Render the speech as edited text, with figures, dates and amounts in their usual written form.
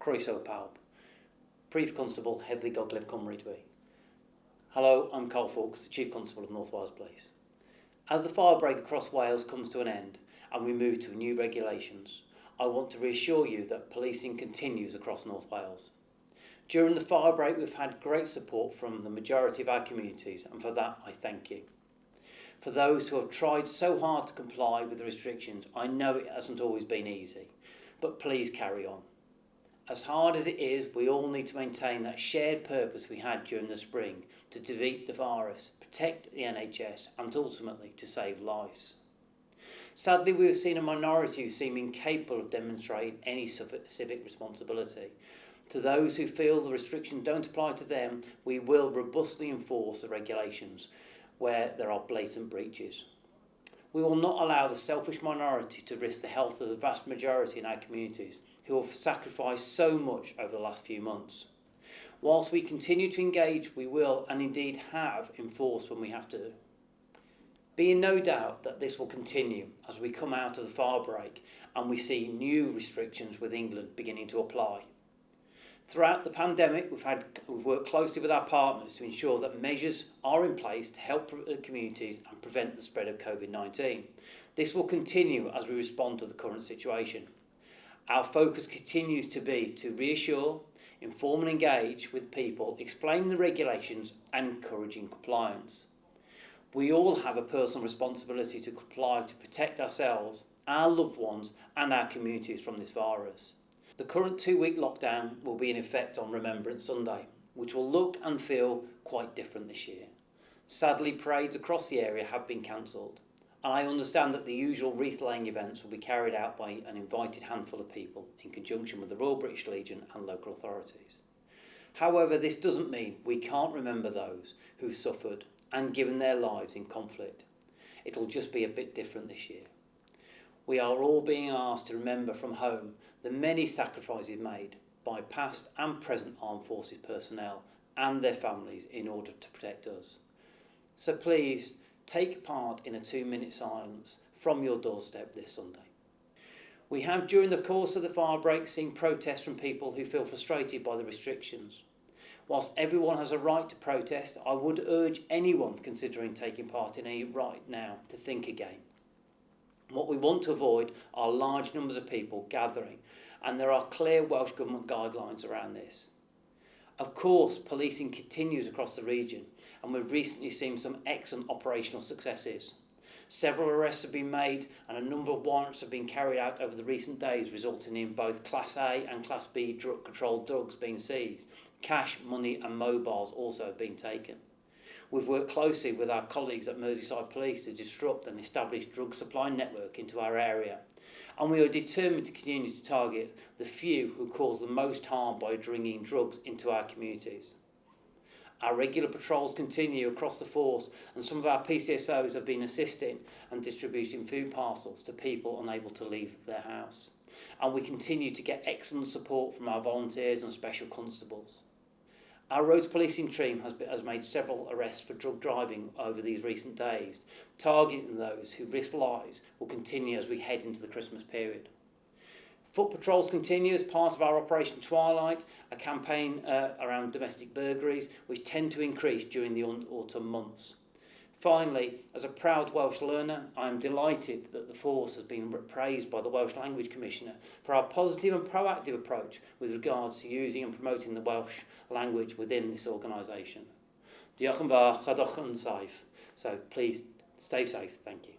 Croeso pawb. Chief Constable Heddlu Gogledd Cymru dwi. Hello, I'm Carl Foulkes, the Chief Constable of North Wales Police. As the firebreak across Wales comes to an end and we move to new regulations, I want to reassure you that policing continues across North Wales. During the firebreak, we've had great support from the majority of our communities, and for that I thank you. For those who have tried so hard to comply with the restrictions, I know it hasn't always been easy, but please carry on. As hard as it is, we all need to maintain that shared purpose we had during the spring to defeat the virus, protect the NHS and ultimately to save lives. Sadly, we have seen a minority who seem incapable of demonstrating any civic responsibility. To those who feel the restrictions don't apply to them, we will robustly enforce the regulations where there are blatant breaches. We will not allow the selfish minority to risk the health of the vast majority in our communities who have sacrificed so much over the last few months. Whilst we continue to engage, we will, and indeed have, enforced when we have to. Be in no doubt that this will continue as we come out of the firebreak and we see new restrictions with England beginning to apply. Throughout the pandemic, we've worked closely with our partners to ensure that measures are in place to help communities and prevent the spread of COVID-19. This will continue as we respond to the current situation. Our focus continues to be to reassure, inform and engage with people, explaining the regulations and encouraging compliance. We all have a personal responsibility to comply to protect ourselves, our loved ones and our communities from this virus. The current 2-week lockdown will be in effect on Remembrance Sunday, which will look and feel quite different this year. Sadly, parades across the area have been cancelled, and I understand that the usual wreath-laying events will be carried out by an invited handful of people in conjunction with the Royal British Legion and local authorities. However, this doesn't mean we can't remember those who suffered and given their lives in conflict. It'll just be a bit different this year. We are all being asked to remember from home the many sacrifices made by past and present armed forces personnel and their families in order to protect us. So please take part in a 2-minute silence from your doorstep this Sunday. We have during the course of the firebreak seen protests from people who feel frustrated by the restrictions. Whilst everyone has a right to protest, I would urge anyone considering taking part in any right now to think again. What we want to avoid are large numbers of people gathering, and there are clear Welsh Government guidelines around this. Of course, policing continues across the region, and we've recently seen some excellent operational successes. Several arrests have been made, and a number of warrants have been carried out over the recent days, resulting in both Class A and Class B drug-controlled drugs being seized. Cash, money and mobiles also have been taken. We've worked closely with our colleagues at Merseyside Police to disrupt an established drug supply network into our area, and we are determined to continue to target the few who cause the most harm by bringing drugs into our communities. Our regular patrols continue across the force, and some of our PCSOs have been assisting and distributing food parcels to people unable to leave their house. And we continue to get excellent support from our volunteers and special constables. Our roads policing team has made several arrests for drug driving over these recent days. Targeting those who risk lives will continue as we head into the Christmas period. Foot patrols continue as part of our Operation Twilight, a campaign around domestic burglaries, which tend to increase during the autumn months. Finally, as a proud Welsh learner, I am delighted that the force has been praised by the Welsh Language Commissioner for our positive and proactive approach with regards to using and promoting the Welsh language within this organisation. Diolch yn fawr, chadwch yn saif. So please stay safe. Thank you.